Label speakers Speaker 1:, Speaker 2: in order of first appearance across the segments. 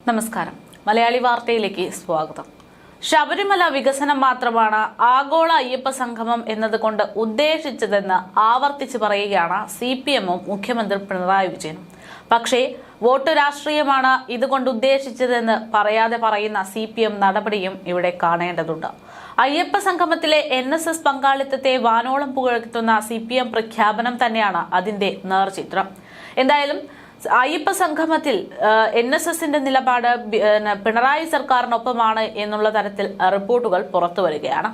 Speaker 1: നമസ്കാരം. മലയാളി വാർത്തയിലേക്ക് സ്വാഗതം. ശബരിമല വികസനം മാത്രമാണ് ആഗോള അയ്യപ്പ സംഗമം എന്നതുകൊണ്ട് ഉദ്ദേശിച്ചതെന്ന് ആവർത്തിച്ച് പറയുകയാണ് CPM-ഉം മുഖ്യമന്ത്രി പിണറായി വിജയനും. പക്ഷേ വോട്ട് രാഷ്ട്രീയമാണ് ഇതുകൊണ്ട് ഉദ്ദേശിച്ചതെന്ന് പറയാതെ പറയുന്ന CPM നടപടിയും ഇവിടെ കാണേണ്ടതുണ്ട്. അയ്യപ്പ സംഗമത്തിലെ NSS പങ്കാളിത്തത്തെ വാനോളം പുകഴ്ത്തുന്ന CPM പ്രഖ്യാപനം തന്നെയാണ് അതിന്റെ നേർചിത്രം. എന്തായാലും അയ്യപ്പ സംഗമത്തിൽ NSSന്റെ നിലപാട് പിണറായി സർക്കാരിനൊപ്പമാണ് എന്നുള്ള തരത്തിൽ റിപ്പോർട്ടുകൾ പുറത്തു വരികയാണ്.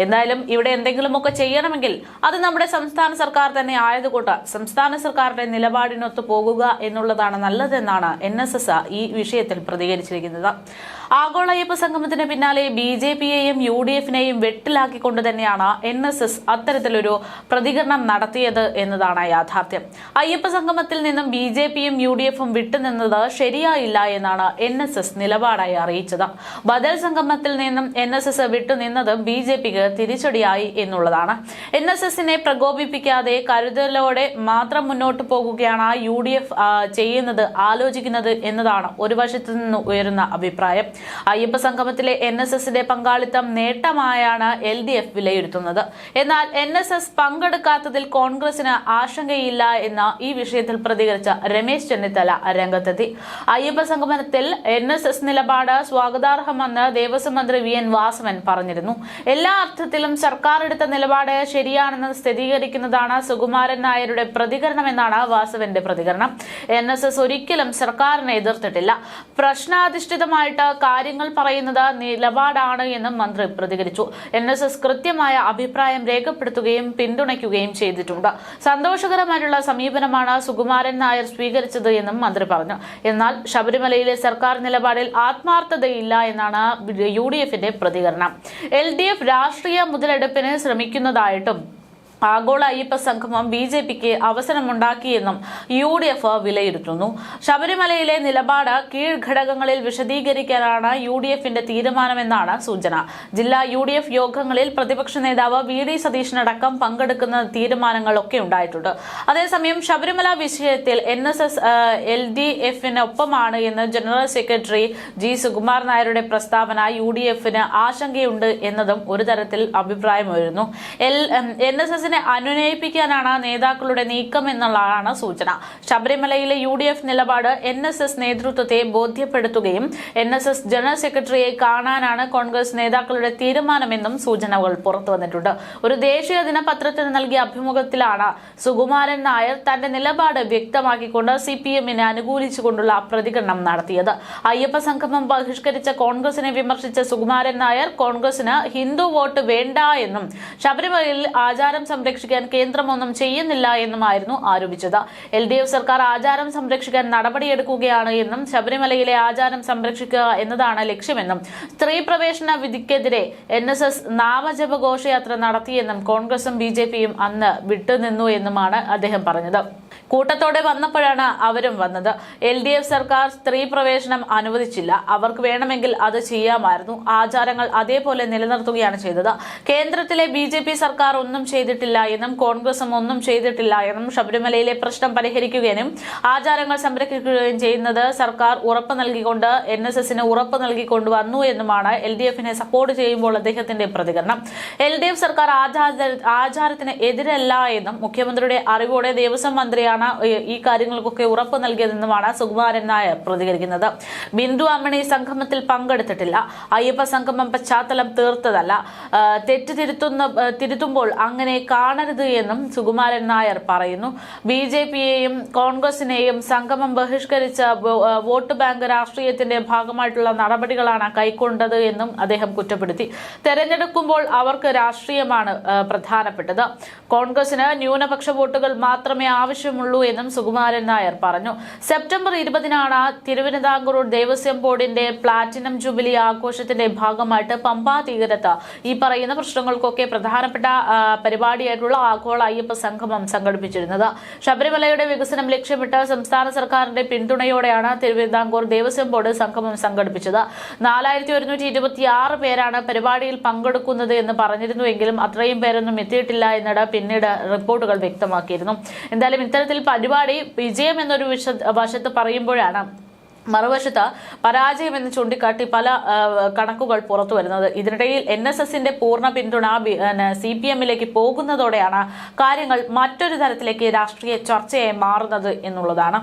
Speaker 1: എന്തായാലും ഇവിടെ എന്തെങ്കിലുമൊക്കെ ചെയ്യണമെങ്കിൽ അത് നമ്മുടെ സംസ്ഥാന സർക്കാർ തന്നെ ആയതുകൊണ്ട് സംസ്ഥാന സർക്കാരിന്റെ നിലപാടിനൊത്തു പോകുക എന്നുള്ളതാണ് നല്ലതെന്നാണ് NSS ഈ വിഷയത്തിൽ പ്രതികരിച്ചിരിക്കുന്നത്. ആഗോള അയ്യപ്പ സംഗമത്തിന് പിന്നാലെ BJP-യെയും UDF-നെയും വെട്ടിലാക്കിക്കൊണ്ട് തന്നെയാണ് NSS അത്തരത്തിലൊരു പ്രതികരണം നടത്തിയത് എന്നതാണ് യാഥാർത്ഥ്യം. അയ്യപ്പ സംഗമത്തിൽ നിന്നും BJP-യും UDF-ഉം വിട്ടുനിന്നത് ശരിയായില്ല എന്നാണ് NSS നിലപാടായി അറിയിച്ചത്. ബദൽ സംഗമത്തിൽ നിന്നും NSS വിട്ടുനിന്നത് BJP-ക്ക് തിരിച്ചടിയായി എന്നുള്ളതാണ്. NSS-നെ പ്രകോപിപ്പിക്കാതെ കരുതലോടെ മാത്രം മുന്നോട്ട് പോകുകയാണ് UDF ചെയ്യുന്നത്, ആലോചിക്കുന്നത് എന്നതാണ് ഒരു വശത്തു നിന്ന് ഉയരുന്ന അഭിപ്രായം. അയ്യപ്പ സംഗമത്തിലെ NSS-ന്റെ പങ്കാളിത്തം നേട്ടമായാണ് LDF വിലയിരുത്തുന്നത്. എന്നാൽ NSS പങ്കെടുക്കാത്തതിൽ കോൺഗ്രസിന് ആശങ്കയില്ല എന്ന ഈ വിഷയത്തിൽ പ്രതികരിച്ച രമേശ് ചെന്നിത്തല രംഗത്തെത്തി. അയ്യപ്പ സംഗമത്തിൽ NSS നിലപാട് സ്വാഗതാർഹമെന്ന് ദേവസ്വം മന്ത്രി VN വാസവൻ പറഞ്ഞിരുന്നു. എല്ലാ അർത്ഥത്തിലും സർക്കാർ എടുത്ത നിലപാട് ശരിയാണെന്ന് സ്ഥിരീകരിക്കുന്നതാണ് സുകുമാരൻ നായരുടെ പ്രതികരണമെന്നാണ് വാസവന്റെ പ്രതികരണം. NSS ഒരിക്കലും സർക്കാരിനെ എതിർത്തിട്ടില്ല, പ്രശ്നാധിഷ്ഠിതമായിട്ട് കാര്യങ്ങൾ പറയുന്നത് നിലപാടാണ് എന്നും മന്ത്രി പ്രതികരിച്ചു. NSS കൃത്യമായ അഭിപ്രായം രേഖപ്പെടുത്തുകയും പിന്തുണയ്ക്കുകയും ചെയ്തിട്ടുണ്ട്. സന്തോഷകരമായിട്ടുള്ള സമീപനമാണ് സുകുമാരൻ നായർ സ്വീകരിച്ചത് എന്നും മന്ത്രി പറഞ്ഞു. എന്നാൽ ശബരിമലയിലെ സർക്കാർ നിലപാടിൽ ആത്മാർത്ഥതയില്ല എന്നാണ് UDF-ന്റെ പ്രതികരണം. LDF രാഷ്ട്രീയ മുതലെടുപ്പിന് ശ്രമിക്കുന്നതായിട്ടും ആഗോള അയ്യപ്പ സംഗമം BJP-ക്ക് അവസരമുണ്ടാക്കിയെന്നും UDF വിലയിരുത്തുന്നു. ശബരിമലയിലെ നിലപാട് കീഴ്ഘടകങ്ങളിൽ വിശദീകരിക്കാനാണ് UDF-ന്റെ തീരുമാനമെന്നാണ് സൂചന. ജില്ലാ UDF യോഗങ്ങളിൽ പ്രതിപക്ഷ നേതാവ് VD സതീശനടക്കം പങ്കെടുക്കുന്ന തീരുമാനങ്ങളൊക്കെ ഉണ്ടായിട്ടുണ്ട്. അതേസമയം ശബരിമല വിഷയത്തിൽ NSS LDF-നൊപ്പമാണ് എന്ന് ജനറൽ സെക്രട്ടറി G സുകുമാർ നായരുടെ പ്രസ്താവന UDF-ന് ആശങ്കയുണ്ട് എന്നതും ഒരു തരത്തിൽ അഭിപ്രായമുയരുന്നു. NSS അനുനയിപ്പിക്കാനാണ് നേതാക്കളുടെ നീക്കം എന്നുള്ളതാണ് സൂചന. ശബരിമലയിലെ UDF നിലപാട് NSS നേതൃത്വത്തെ ബോധ്യപ്പെടുത്തുകയും NSS ജനറൽ സെക്രട്ടറിയെ കാണാനാണ് കോൺഗ്രസ് നേതാക്കളുടെ തീരുമാനമെന്നും സൂചനകൾ പുറത്തു വന്നിട്ടുണ്ട്. ഒരു ദേശീയ ദിനപത്രത്തിന് നൽകിയ അഭിമുഖത്തിലാണ് സുകുമാരൻ നായർ തന്റെ നിലപാട് വ്യക്തമാക്കിക്കൊണ്ട് CPM-നെ അനുകൂലിച്ചുകൊണ്ടുള്ള പ്രതികരണം നടത്തിയത്. അയ്യപ്പ സംഗമം ബഹിഷ്കരിച്ച കോൺഗ്രസിനെ വിമർശിച്ച സുകുമാരൻ നായർ കോൺഗ്രസിന് ഹിന്ദു വോട്ട് വേണ്ട എന്നും ശബരിമലയിൽ ആചാരം സംരക്ഷിക്കാൻ കേന്ദ്രമൊന്നും ചെയ്യുന്നില്ല എന്നുമായിരുന്നു ആരോപിച്ചത്. LDF സർക്കാർ ആചാരം സംരക്ഷിക്കാൻ നടപടിയെടുക്കുകയാണ് എന്നും ശബരിമലയിലെ ആചാരം സംരക്ഷിക്കുക എന്നതാണ് ലക്ഷ്യമെന്നും സ്ത്രീ പ്രവേശന വിധിക്കെതിരെ NSS നാമജപ ഘോഷയാത്ര നടത്തിയെന്നും കോൺഗ്രസും BJP-യും അന്ന് വിട്ടുനിന്നു എന്നുമാണ് അദ്ദേഹം പറഞ്ഞത്. കൂട്ടത്തോടെ വന്നപ്പോഴാണ് അവരും വന്നത്. LDF സർക്കാർ സ്ത്രീ പ്രവേശനം അനുവദിച്ചില്ല, അവർക്ക് വേണമെങ്കിൽ അത് ചെയ്യാമായിരുന്നു. ആചാരങ്ങൾ അതേപോലെ നിലനിർത്തുകയാണ് ചെയ്തത്. കേന്ദ്രത്തിലെ BJP സർക്കാർ ഒന്നും ചെയ്തിട്ടില്ല എന്നും കോൺഗ്രസും ഒന്നും ചെയ്തിട്ടില്ല എന്നും ശബരിമലയിലെ പ്രശ്നം പരിഹരിക്കുകയും ആചാരങ്ങൾ സംരക്ഷിക്കുകയും ചെയ്യുന്നത് സർക്കാർ ഉറപ്പ് നൽകിക്കൊണ്ട് NSS-ന് ഉറപ്പ് നൽകിക്കൊണ്ട് വന്നു എന്നുമാണ് LDF-നെ സപ്പോർട്ട് ചെയ്യുമ്പോൾ അദ്ദേഹത്തിന്റെ പ്രതികരണം. LDF സർക്കാർ ആചാരത്തിന് എതിരല്ല എന്നും മുഖ്യമന്ത്രിയുടെ അറിവോടെ ദേവസ്വം മന്ത്രിയാണ് ഈ കാര്യങ്ങൾക്കൊക്കെ ഉറപ്പ് നൽകിയതെന്നുമാണ് സുകുമാരൻ നായർ പ്രതികരിക്കുന്നത്. ബിന്ദു അമ്മണി സംഗമത്തിൽ പങ്കെടുത്തിട്ടില്ല, അയ്യപ്പ സംഗമം പശ്ചാത്തലം തീർത്തതല്ല, തിരുത്തുമ്പോൾ അങ്ങനെ കാണരുത് എന്നും സുകുമാരൻ നായർ പറയുന്നു. BJP-യെയും കോൺഗ്രസിനെയും സംഗമം ബഹിഷ്കരിച്ച വോട്ട് ബാങ്ക് രാഷ്ട്രീയത്തിന്റെ ഭാഗമായിട്ടുള്ള നടപടികളാണ് കൈക്കൊണ്ടത് എന്നും അദ്ദേഹം കുറ്റപ്പെടുത്തി. തെരഞ്ഞെടുക്കുമ്പോൾ അവർക്ക് രാഷ്ട്രീയമാണ് പ്രധാനപ്പെട്ടത്, കോൺഗ്രസിന് ന്യൂനപക്ഷ വോട്ടുകൾ മാത്രമേ ആവശ്യമുള്ളൂ എന്നും സുകുമാരൻ നായർ പറഞ്ഞു. സെപ്റ്റംബർ 20-നാണ് തിരുവിതാംകൂർ ദേവസ്വം ബോർഡിന്റെ പ്ലാറ്റിനം ജൂബിലി ആഘോഷത്തിന്റെ ഭാഗമായിട്ട് പമ്പാ തീരത്ത് ഈ പറയുന്ന പ്രശ്നങ്ങൾക്കൊക്കെ പ്രധാനപ്പെട്ട പരിപാടിയായിട്ടുള്ള ആഗോള അയ്യപ്പ സംഗമം സംഘടിപ്പിച്ചിരുന്നത്. ശബരിമലയുടെ വികസനം ലക്ഷ്യമിട്ട് സംസ്ഥാന സർക്കാരിന്റെ പിന്തുണയോടെയാണ് തിരുവിതാംകൂർ ദേവസ്വം ബോർഡ് സംഗമം സംഘടിപ്പിച്ചത്. 4126 പേരാണ് പരിപാടിയിൽ പങ്കെടുക്കുന്നത് എന്ന് പറഞ്ഞിരുന്നുവെങ്കിലും അത്രയും പേരൊന്നും എത്തിയിട്ടില്ല എന്നിട്ട് പിന്നീട് റിപ്പോർട്ടുകൾ വ്യക്തമാക്കിയിരുന്നു. എന്തായാലും ഇത്തരത്തിൽ പരിപാടി വിജയം എന്നൊരു വശത്ത് പറയുമ്പോഴാണ് മറുവശത്ത് പരാജയമെന്ന് ചൂണ്ടിക്കാട്ടി പല കണക്കുകൾ പുറത്തു വരുന്നത്. ഇതിനിടയിൽ NSSന്റെ പൂർണ്ണ പിന്തുണ CPMലേക്ക് പോകുന്നതോടെയാണ് കാര്യങ്ങൾ മറ്റൊരു തരത്തിലേക്ക് രാഷ്ട്രീയ ചർച്ചയായി മാറുന്നത് എന്നുള്ളതാണ്.